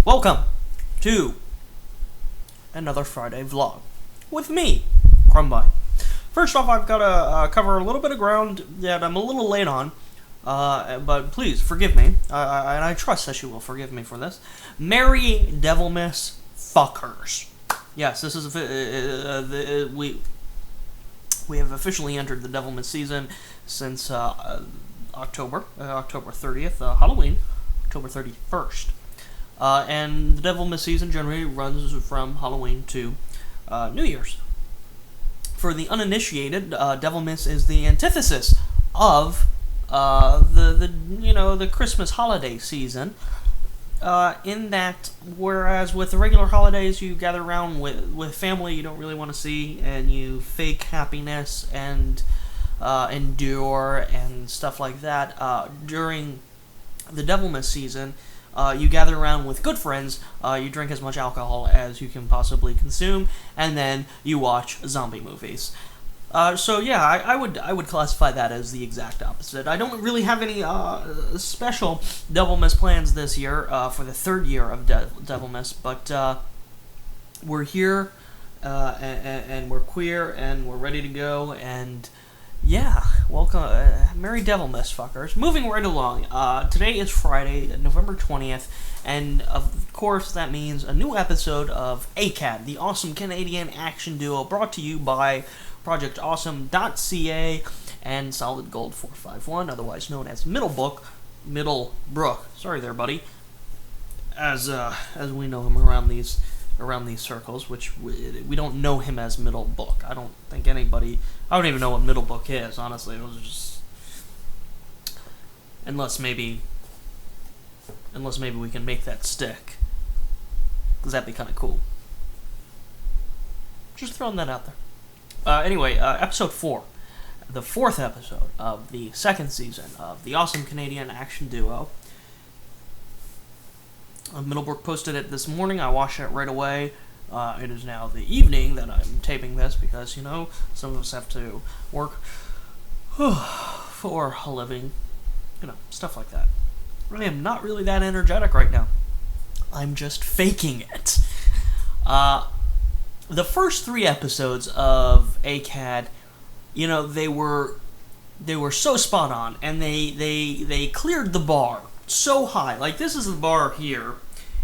Welcome to another Friday vlog with me, Krumbine. First off, I've got to cover a little bit of ground that I'm a little late on, but please forgive me, and I trust that you will forgive me for this. Merry Devilmas fuckers. Yes, this is we have officially entered the Devilmas season since October 30th, Halloween, October 31st. And the Devilmas season generally runs from Halloween to New Year's. For the uninitiated, Devilmas is the antithesis of the Christmas holiday season. In that, whereas with the regular holidays you gather around with family you don't really want to see, and you fake happiness and endure and stuff like that, during the Devilmas season, you gather around with good friends, you drink as much alcohol as you can possibly consume, and then you watch zombie movies. So yeah, I would classify that as the exact opposite. I don't really have any special Devilmas plans this year for the third year of Devilmas, but we're here, and we're queer, and we're ready to go, and yeah, welcome, Merry Devilmas, fuckers. Moving right along, today is Friday, November 20th, and of course that means a new episode of ACAD, the awesome Canadian action duo brought to you by ProjectAwesome.ca and Solid Gold 451, otherwise known as Middlebrook. Sorry there, buddy. As we know him around these circles, which we don't know him as Middlebrook. I don't think anybody. I don't even know what Middlebrook is, honestly. It was just unless maybe we can make that stick, because that'd be kind of cool. Just throwing that out there. Anyway, episode 4, the 4th episode of the 2nd season of the awesome Canadian action duo. Middlebrook posted it this morning. I watched it right away. It is now the evening that I'm taping this because, some of us have to work for a living, stuff like that. I am not really that energetic right now. I'm just faking it. The first 3 episodes of ACAD, they were so spot on, and they cleared the bar so high. Like, this is the bar here,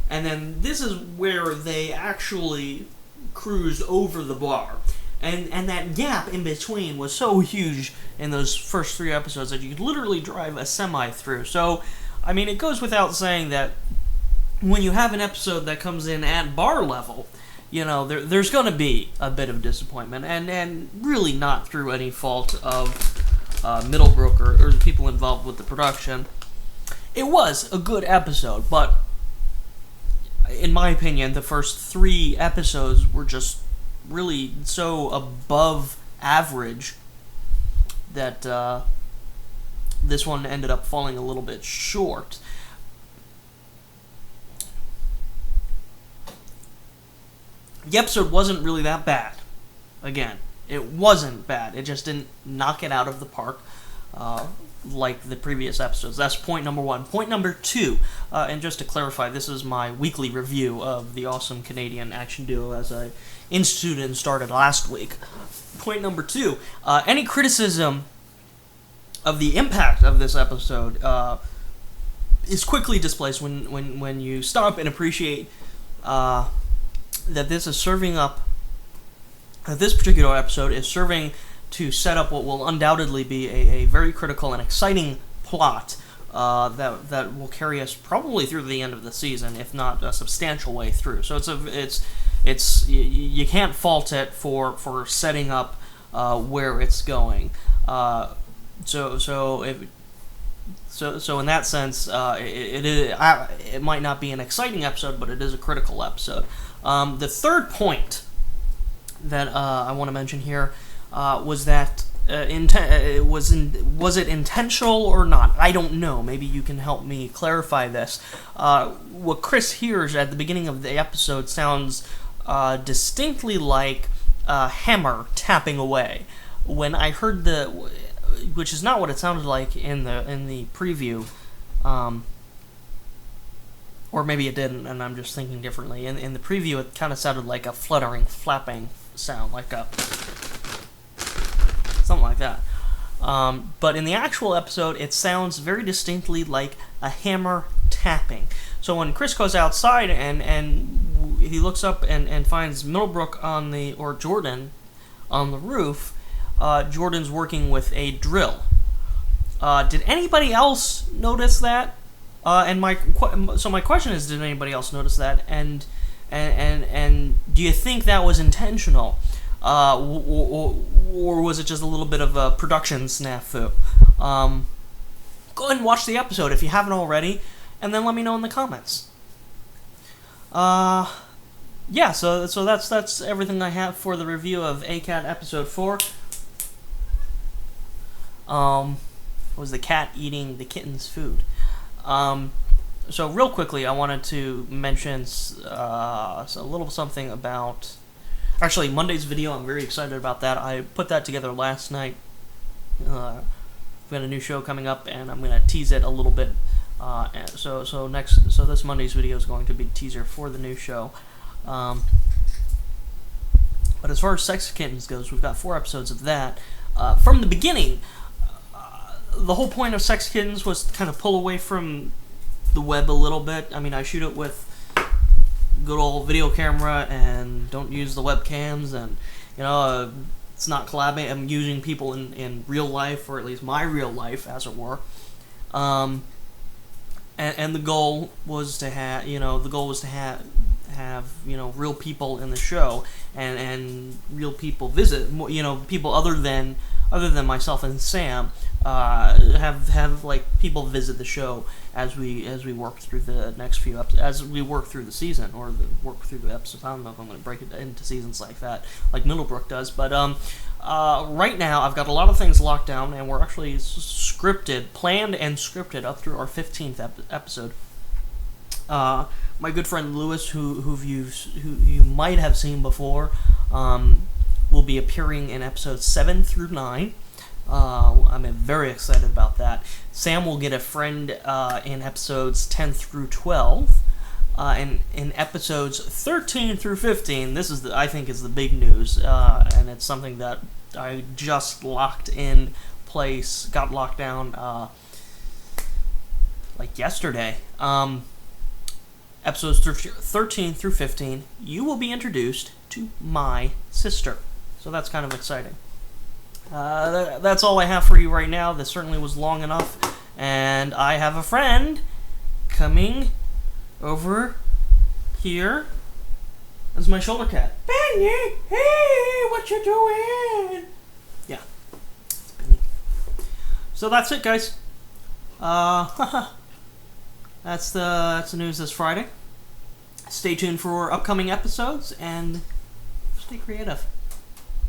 and then this is where they actually cruised over the bar. And that gap in between was so huge in those first 3 episodes that you could literally drive a semi through. So, I mean, it goes without saying that when you have an episode that comes in at bar level, there's going to be a bit of disappointment, and really not through any fault of Middlebrook or the people involved with the production. It was a good episode, but in my opinion, the first 3 episodes were just really so above average that this one ended up falling a little bit short. The episode wasn't really that bad. Again, it wasn't bad. It just didn't knock it out of the park like the previous episodes. That's point number 1. Point number 2, and just to clarify, this is my weekly review of the awesome Canadian action duo as I instituted and started last week. Point number 2, any criticism of the impact of this episode is quickly displaced when you stop and appreciate that this is serving up, this particular episode is serving to set up what will undoubtedly be a very critical and exciting plot that will carry us probably through the end of the season, if not a substantial way through. So it's you can't fault it for setting up where it's going. So in that sense, it might not be an exciting episode, but it is a critical episode. The third point that I want to mention here was that was it intentional or not? I don't know. Maybe you can help me clarify this. What Chris hears at the beginning of the episode sounds distinctly like a hammer tapping away. When I heard which is not what it sounded like in the preview, Or maybe it didn't, and I'm just thinking differently. In the preview, it kind of sounded like a fluttering, flapping sound, like a... something like that. But in the actual episode, it sounds very distinctly like a hammer tapping. So when Chris goes outside and he looks up and finds Middlebrook or Jordan on the roof, Jordan's working with a drill. Did anybody else notice that? And my question is, did anybody else notice that? And do you think that was intentional, or was it just a little bit of a production snafu? Go ahead and watch the episode if you haven't already, and then let me know in the comments. Yeah. So that's everything I have for the review of ACAD episode 4. Was the cat eating the kitten's food? So real quickly, I wanted to mention a little something about... Actually, Monday's video, I'm very excited about that. I put that together last night. We've got a new show coming up, and I'm going to tease it a little bit. So this Monday's video is going to be a teaser for the new show. But as far as Sex Kittens goes, we've got 4 episodes of that. From the beginning... the whole point of Sex Kittens was to kind of pull away from the web a little bit. I mean, I shoot it with good old video camera and don't use the webcams, and it's not collabing. I'm using people in real life, or at least my real life, as it were. And the goal was to have real people in the show, and real people visit, people other than myself and Sam, have like people visit the show as we work through the next few as we work through the season, or work through the episodes. I don't know if I'm going to break it into seasons like that, like Middlebrook does, but right now I've got a lot of things locked down, and we're actually planned and scripted up through our 15th episode. My good friend Lewis, who you might have seen before, will be appearing in episodes 7 through 9. I'm very excited about that. Sam will get a friend in episodes 10 through 12. And in episodes 13 through 15, this is I think is the big news, and it's something that I just got locked down like yesterday. Episodes 13 through 15, you will be introduced to my sister. So that's kind of exciting. That's all I have for you right now. This certainly was long enough. And I have a friend coming over here. That's my shoulder cat. Benny! Hey! What you doing? Yeah. It's Benny. So that's it, guys. That's the news this Friday. Stay tuned for upcoming episodes, and stay creative.